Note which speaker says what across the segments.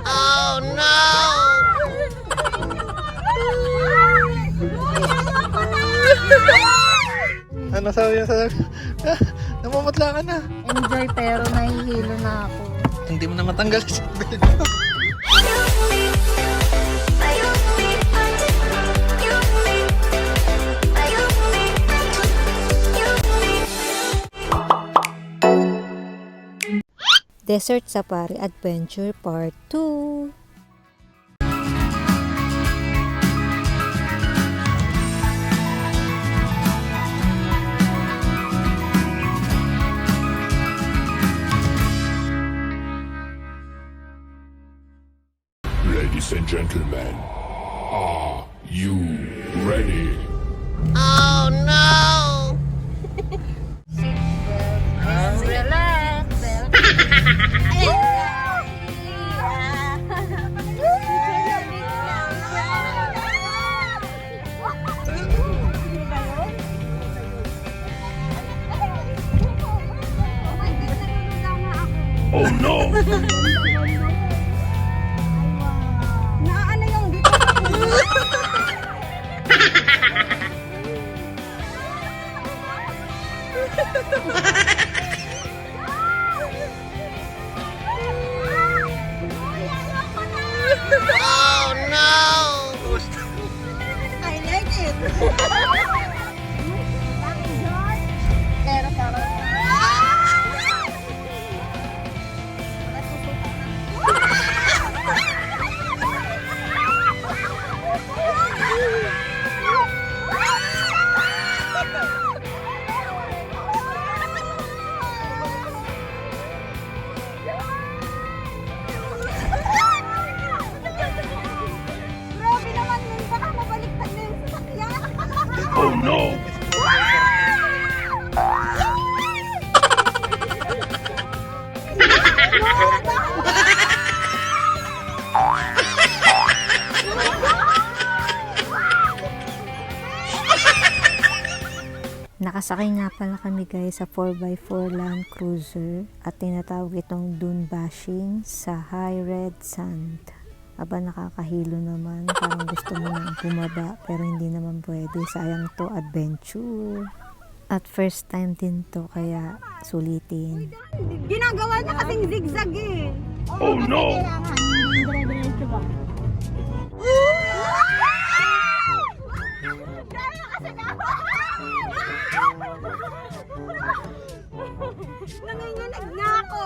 Speaker 1: Oh no!
Speaker 2: Ano sabi niya sa namumutla ka na.
Speaker 3: Enjoy pero nahihilo na ako.
Speaker 2: Hindi mo na matanggal si Bel.
Speaker 3: Desert Safari Adventure Part 2.
Speaker 4: Ladies and gentlemen, are you ready?
Speaker 1: Oh no!
Speaker 3: Relax.
Speaker 4: Oh no!
Speaker 5: Naano yung dito?
Speaker 1: Oh no!
Speaker 5: I like it. Pero parang grabe naman yun. Baka mabaliktad na yung sasakyan.
Speaker 4: Oh no!
Speaker 3: Nakasakay nga pala kami guys sa 4x4 Land Cruiser at tinatawag itong dune bashing sa high red sand. Aba, nakakahilo naman, parang gusto mo nang bumaba pero hindi naman pwede, sayang to adventure. At first time din to kaya sulitin.
Speaker 5: Ginagawa niya kasing zigzag eh.
Speaker 4: Oh no!
Speaker 5: Dire-diretso ba? Nanginginig na ako.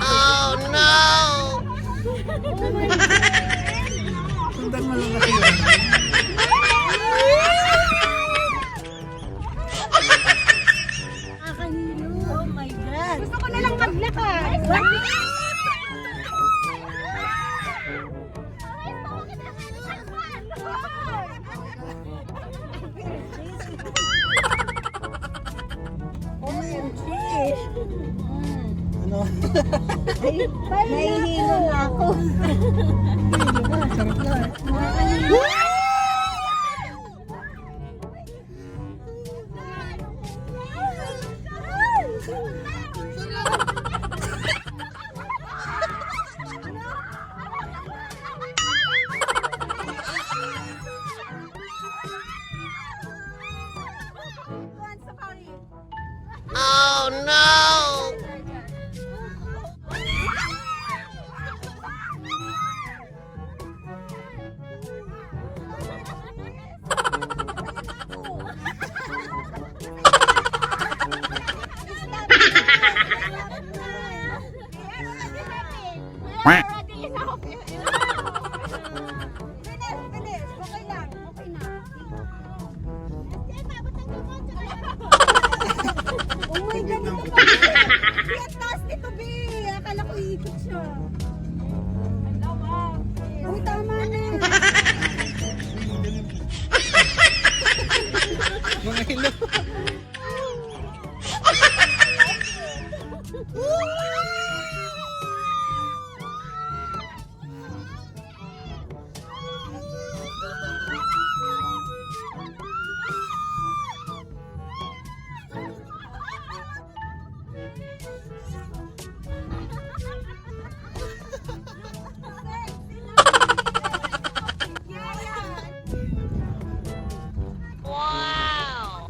Speaker 1: Oh no!
Speaker 2: Sundan mo lang kasi yun.
Speaker 5: Oh my God. Gusto ko na lang maglakad.
Speaker 2: Ano?
Speaker 5: Nahihilo na ako.
Speaker 2: Sarap na.
Speaker 1: Oh no!
Speaker 5: siya. Uy, tama na.
Speaker 2: Mga hilo.
Speaker 1: Wow!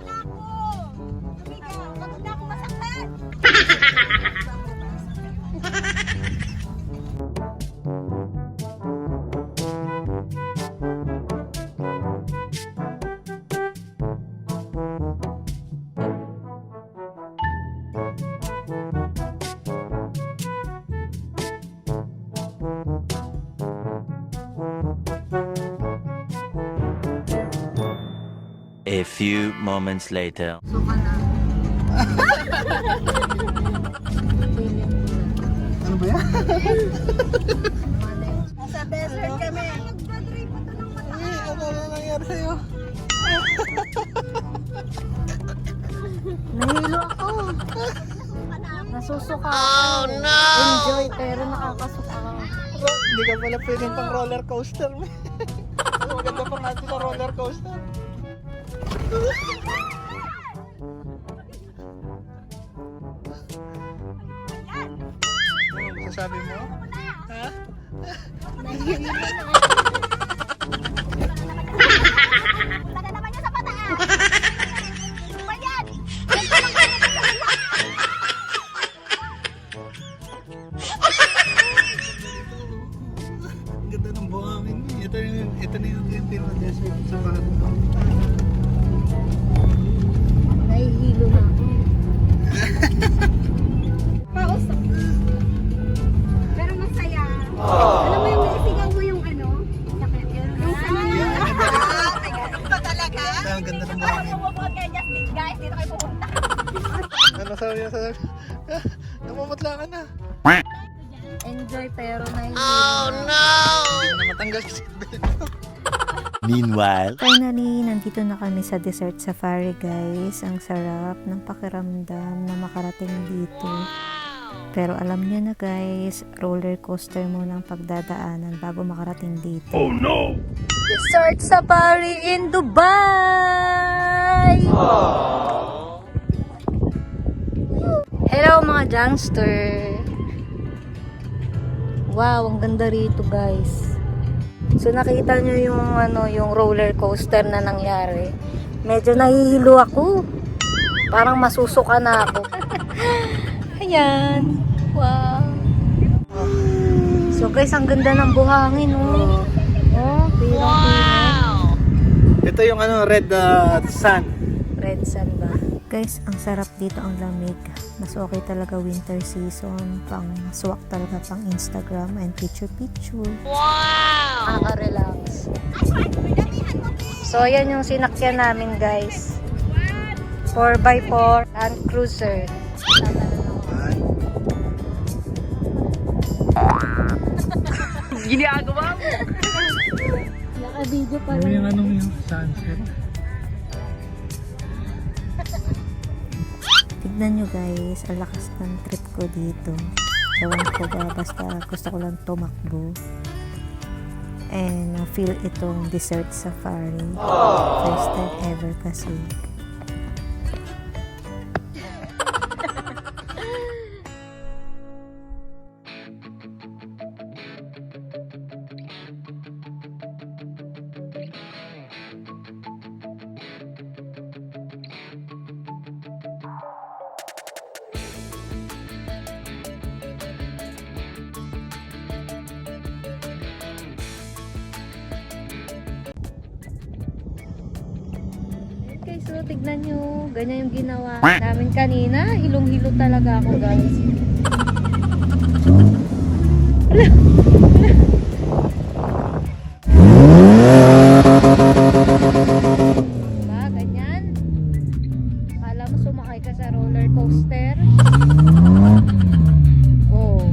Speaker 5: Ikaw, pagod na ako masaktan.
Speaker 6: A few moments later.
Speaker 2: Ano ba yan?
Speaker 5: Nasa desert kami. Nagdadrive pa ito ng mata.
Speaker 2: Ay, ano na nangyari sa'yo?
Speaker 3: Nahilo ako. Nasusuka ako.
Speaker 1: Oh no!
Speaker 3: Enjoy pero nakakasuka ako.
Speaker 2: Hindi ka pala pwedeng pang roller coaster. Maganda pang natin sa roller coaster. Ano masasabi mo? Ha?
Speaker 5: Wala na naman niya sa pataas. Ano ba yan?
Speaker 2: Ang ganda ng buhangin mo. Ito na yung pinaka-desert sa bahay mo.
Speaker 3: Nahihilo na ako.
Speaker 5: Pausap. Pero masaya. Alam mo yung naisigaw mo yung ano? Sakit yun. Yung pa talaga?
Speaker 2: Ang ganda ng buhangin.
Speaker 5: Pumupunta kayo Jasmine, guys. Dito kayo pupunta.
Speaker 2: Ano sabi niya sa namumutla ka na.
Speaker 3: Enjoy pero nahihilo.
Speaker 1: Oh no!
Speaker 2: Hindi na matanggal kasi.
Speaker 6: Meanwhile.
Speaker 3: Finally, nandito na kami sa Desert Safari guys. Ang sarap ng pakiramdam na makarating dito. Pero alam niyo na guys, roller coaster muna ang pagdadaanan bago makarating dito.
Speaker 4: Oh no!
Speaker 3: Desert Safari in Dubai! Hello mga jungster! Wow, ang ganda rito guys. So nakita nyo yung roller coaster na nangyari. Medyo nahihilo ako. Parang masusuka na ako. Ayan. Wow. So guys, ang ganda ng buhangin oh. Oh,
Speaker 1: Wow!
Speaker 2: Ito yung red sun.
Speaker 3: Red sun ba? Guys, ang sarap dito, ang lamig. Mas okay talaga winter season. Pang swak talaga pang Instagram and picture.
Speaker 1: Wow!
Speaker 3: Nakaka-relax. So, ayan yung sinakyan namin guys. 4x4 Land Cruiser.
Speaker 1: Ginagawa mo?
Speaker 3: Naka-video pa
Speaker 2: Ano
Speaker 3: lang.
Speaker 2: yung yung sunset?
Speaker 3: Tignan nyo guys, ang lakas ng trip ko dito. Ewan ko ba, basta gusto ko lang tumakbo. And feel itong desert safari. First time ever kasi. So, tignan nyo. Ganyan yung ginawa namin kanina. Hilong-hilo talaga ako, guys. Diba? Ganyan. Kala mo sumakay ka sa roller coaster. Oh.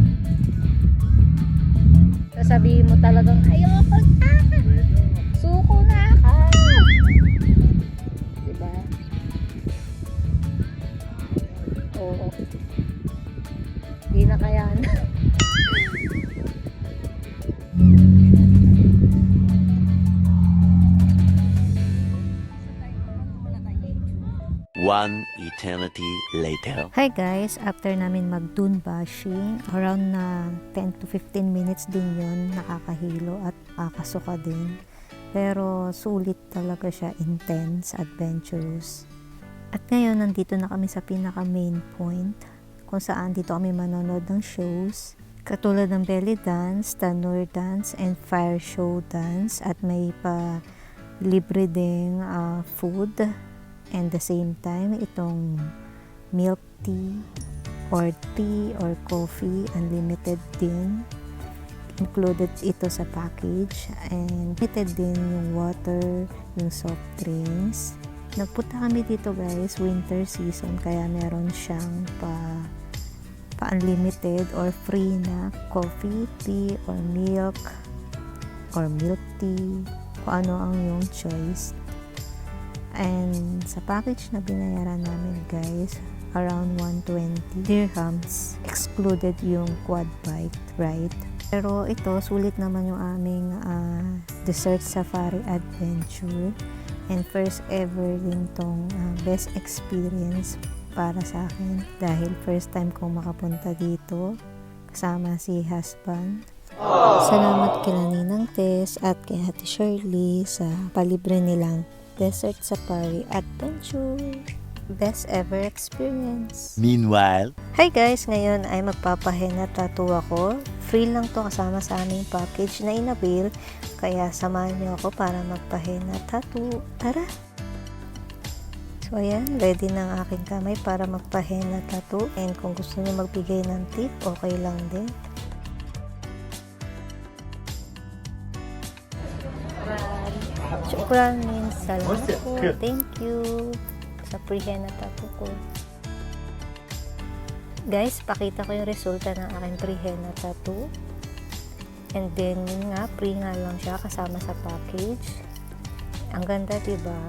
Speaker 6: One eternity later.
Speaker 3: Hi guys, after namin mag-dune bashing, around na 10 to 15 minutes din yon, nakakahilo at nakakasuka din. Pero sulit talaga siya, intense, adventurous. At ngayon, nandito na kami sa pinaka main point, kung saan dito kami manonood ng shows. Katulad ng belly dance, tannoy dance, and fire show dance. At may pa libre ding food. And the same time, itong milk tea or coffee, unlimited din. Included ito sa package. And limited din yung water, yung soft drinks. Nagpunta kami dito guys, winter season, kaya meron siyang pa-unlimited or free na coffee, tea, or milk tea, kung ano ang yung choice. And sa package na binayaran namin guys, around 120 dirhams, excluded yung quad bike ride. Pero ito, sulit naman yung aming desert safari adventure. And first ever din tong best experience para sa akin. Dahil first time kong makapunta dito, kasama si husband. Salamat kila Ninang Tess at kay Ate Shirley sa palibre nilang Desert Safari Adventure. Best ever experience.
Speaker 6: Meanwhile,
Speaker 3: Hi guys! Ngayon ay magpapahenna tattoo ako. Free lang to kasama sa aming package na inabil. Kaya samahan niyo ako para magpahenna tattoo. Tara! So ayan, ready na ang aking kamay para magpahenna tattoo. And kung gusto niyo magbigay ng tip, okay lang din. Shukran means salamat po. Thank you sa free henna tattoo ko. Guys, pakita ko yung resulta ng aking free henna tattoo. And then, yun nga, free nga lang siya kasama sa package. Ang ganda, diba?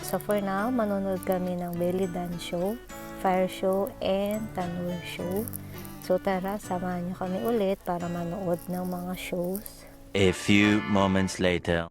Speaker 3: So, for now, manonood kami ng belly dance show, fire show, and tannoy show. So, tara, samahan nyo kami ulit para manood ng mga shows.
Speaker 6: a few moments later.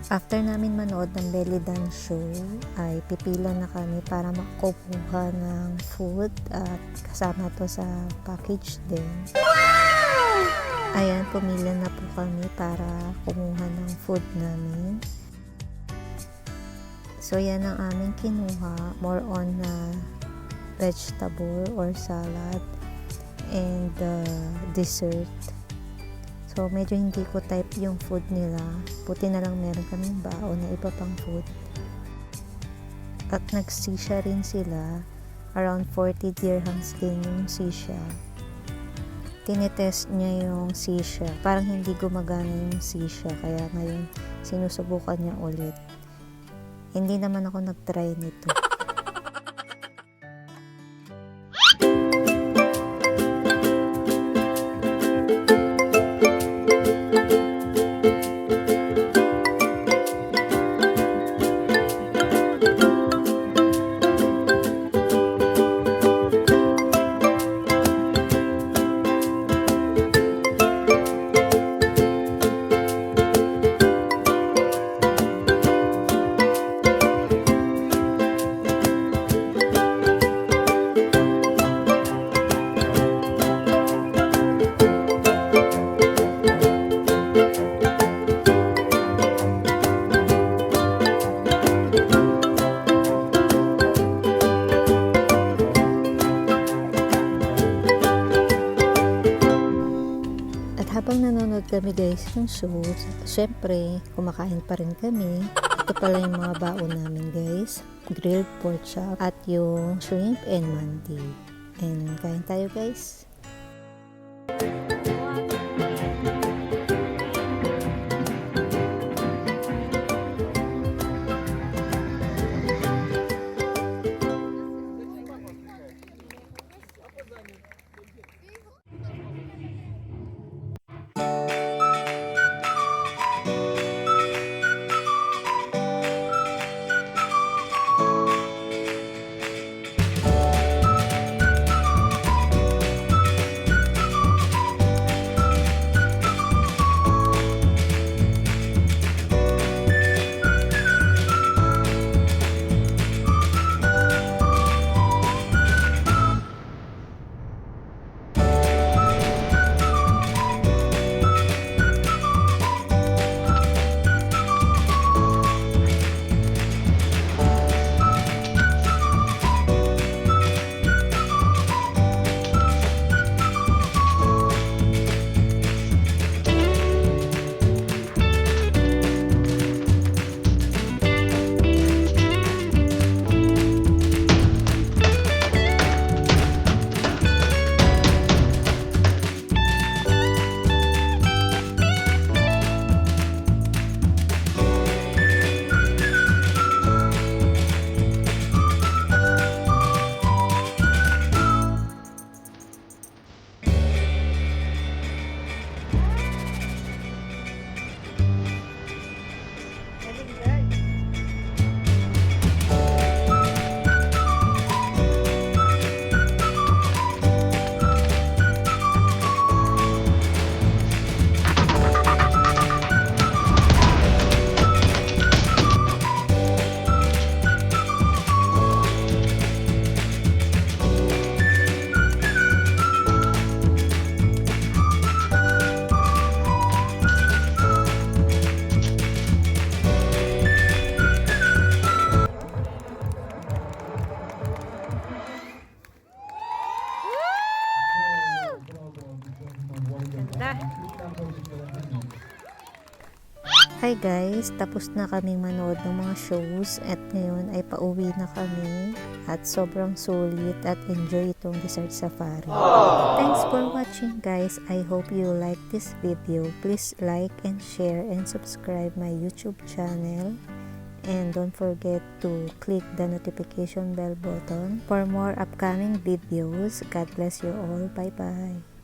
Speaker 3: After namin manood ng belly dance show, ay pipila na kami para makukuha ng food at kasama to sa package din. Ayan, pumila na po kami para kumuha ng food namin. So, yan ang aming kinuha. More on vegetable or salad and dessert. So, medyo hindi ko type yung food nila. Buti na lang meron kaming baon na iba pang food. At nag-sisha rin sila. Around 40 dirhams din yung sisha. Tinetest niya yung sisha. Parang hindi gumagana yung sisha. Kaya ngayon, sinusubukan niya ulit. Hindi naman ako nag-try nito. Habang nanonood kami guys ng shows, syempre kumakain pa rin kami. Ito pala yung mga baon namin guys, grilled pork chop at yung shrimp and mandi. And kain tayo guys. Hi guys, tapos na kaming manood ng mga shows at ngayon ay pauwi na kami at sobrang sulit at enjoy itong Desert Safari. Thanks for watching guys. I hope you like this video. Please like and share and subscribe my YouTube channel. And don't forget to click the notification bell button for more upcoming videos. God bless you all. Bye bye.